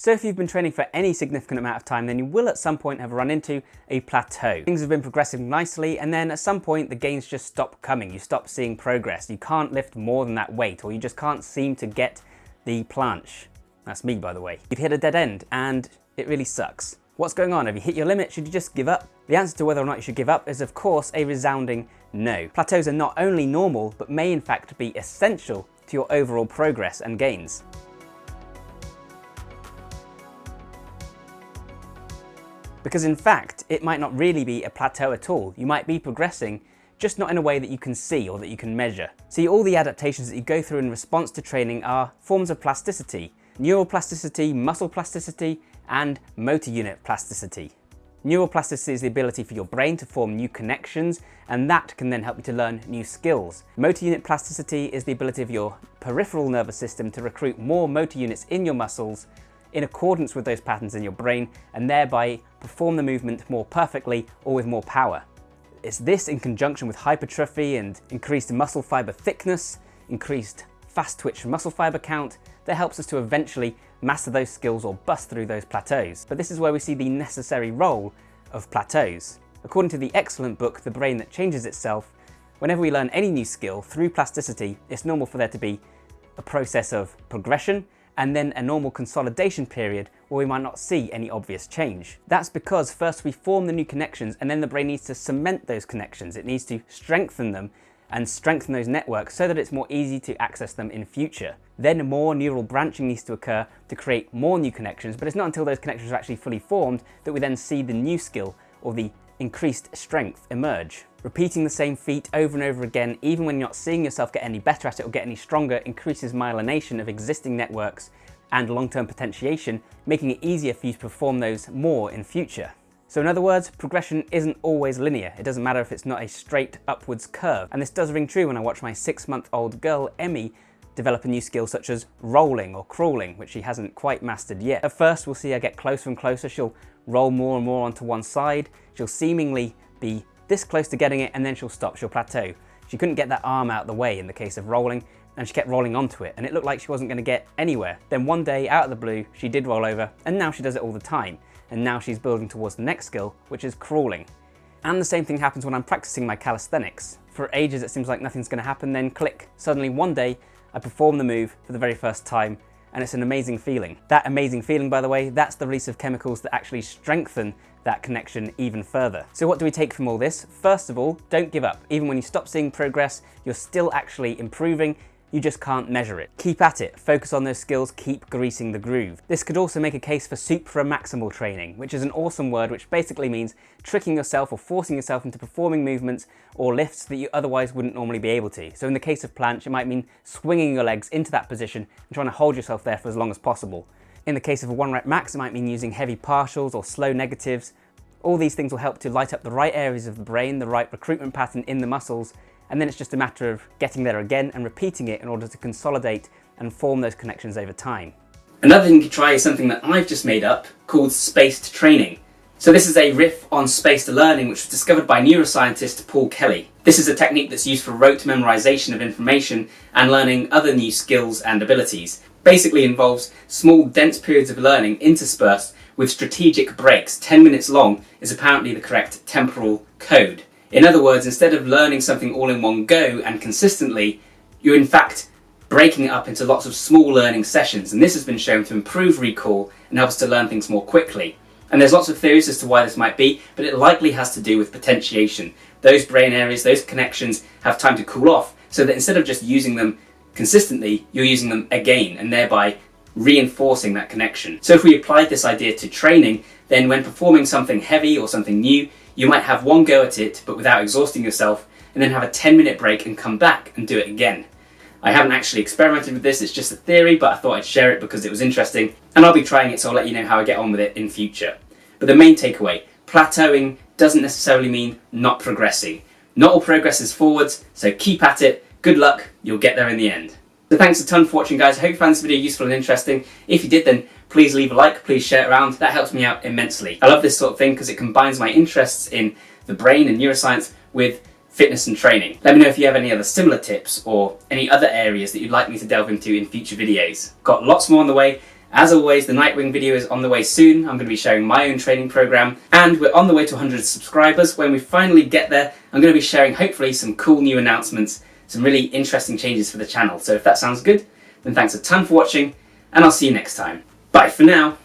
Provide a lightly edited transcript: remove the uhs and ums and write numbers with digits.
So if you've been training for any significant amount of time, then you will at some point have run into a plateau. Things have been progressing nicely, and then at some point the gains just stop coming. You stop seeing progress. You can't lift more than that weight, or you just can't seem to get the planche. That's me, by the way. You've hit a dead end, and it really sucks. What's going on? Have you hit your limit? Should you just give up? The answer to whether or not you should give up is, of course, a resounding no. Plateaus are not only normal, but may in fact be essential to your overall progress and gains. Because in fact, it might not really be a plateau at all. You might be progressing, just not in a way that you can see or that you can measure. See, all the adaptations that you go through in response to training are forms of plasticity. Neural plasticity, muscle plasticity, and motor unit plasticity. Neural plasticity is the ability for your brain to form new connections, and that can then help you to learn new skills. Motor unit plasticity is the ability of your peripheral nervous system to recruit more motor units in your muscles in accordance with those patterns in your brain, and thereby perform the movement more perfectly or with more power. It's this in conjunction with hypertrophy and increased muscle fiber thickness, increased fast twitch muscle fiber count, that helps us to eventually master those skills or bust through those plateaus. But this is where we see the necessary role of plateaus. According to the excellent book, The Brain That Changes Itself, whenever we learn any new skill through plasticity, it's normal for there to be a process of progression and then a normal consolidation period where we might not see any obvious change. That's because first we form the new connections, and then the brain needs to cement those connections. It needs to strengthen them and strengthen those networks so that it's more easy to access them in future. Then more neural branching needs to occur to create more new connections, but it's not until those connections are actually fully formed that we then see the new skill or the increased strength emerge. Repeating the same feat over and over again, even when you're not seeing yourself get any better at it or get any stronger, increases myelination of existing networks and long-term potentiation, making it easier for you to perform those more in future. So in other words, progression isn't always linear. It doesn't matter if it's not a straight upwards curve. And this does ring true when I watch my 6-month-old girl, Emmy, develop a new skill such as rolling or crawling, which she hasn't quite mastered yet. At first, we'll see her get closer and closer. She'll roll more and more onto one side. She'll seemingly be this close to getting it, and then she'll stop, she'll plateau. She couldn't get that arm out of the way in the case of rolling, and she kept rolling onto it, and it looked like she wasn't going to get anywhere. Then one day, out of the blue, she did roll over, and now she does it all the time. And now she's building towards the next skill, which is crawling. And the same thing happens when I'm practicing my calisthenics. For ages it seems like nothing's going to happen, then click. Suddenly one day I perform the move for the very first time, and it's an amazing feeling. That amazing feeling, by the way, that's the release of chemicals that actually strengthen that connection even further. So what do we take from all this? First of all, don't give up. Even when you stop seeing progress, you're still actually improving. You just can't measure it. Keep at it, focus on those skills, keep greasing the groove. This could also make a case for supramaximal training, which is an awesome word which basically means tricking yourself or forcing yourself into performing movements or lifts that you otherwise wouldn't normally be able to. So in the case of planche, it might mean swinging your legs into that position and trying to hold yourself there for as long as possible. In the case of a 1-rep max, it might mean using heavy partials or slow negatives. All these things will help to light up the right areas of the brain, the right recruitment pattern in the muscles, and then it's just a matter of getting there again and repeating it in order to consolidate and form those connections over time. Another thing you can try is something that I've just made up called spaced training. So this is a riff on spaced learning, which was discovered by neuroscientist Paul Kelly. This is a technique that's used for rote memorization of information and learning other new skills and abilities. Basically involves small, dense periods of learning interspersed with strategic breaks. 10 minutes long is apparently the correct temporal code. In other words, instead of learning something all in one go and consistently, you're in fact breaking it up into lots of small learning sessions, and this has been shown to improve recall and help us to learn things more quickly. And there's lots of theories as to why this might be, but it likely has to do with potentiation. Those brain areas, those connections have time to cool off, so that instead of just using them consistently, you're using them again, and thereby reinforcing that connection. So if we applied this idea to training, then when performing something heavy or something new, you might have one go at it, but without exhausting yourself, and then have a 10-minute break and come back and do it again. I haven't actually experimented with this, it's just a theory, but I thought I'd share it because it was interesting, and I'll be trying it, so I'll let you know how I get on with it in future. But the main takeaway, plateauing doesn't necessarily mean not progressing. Not all progress is forwards, so keep at it, good luck, you'll get there in the end. So thanks a ton for watching, guys. I hope you found this video useful and interesting. If you did, then please leave a like, please share it around. That helps me out immensely. I love this sort of thing because it combines my interests in the brain and neuroscience with fitness and training. Let me know if you have any other similar tips or any other areas that you'd like me to delve into in future videos. Got lots more on the way, As always, the Nightwing video is on the way soon. I'm going to be sharing my own training program, and we're on the way to 100 subscribers. When we finally get there, I'm going to be sharing hopefully some cool new announcements, some really interesting changes for the channel. So if that sounds good, then thanks a ton for watching, and I'll see you next time. Bye for now.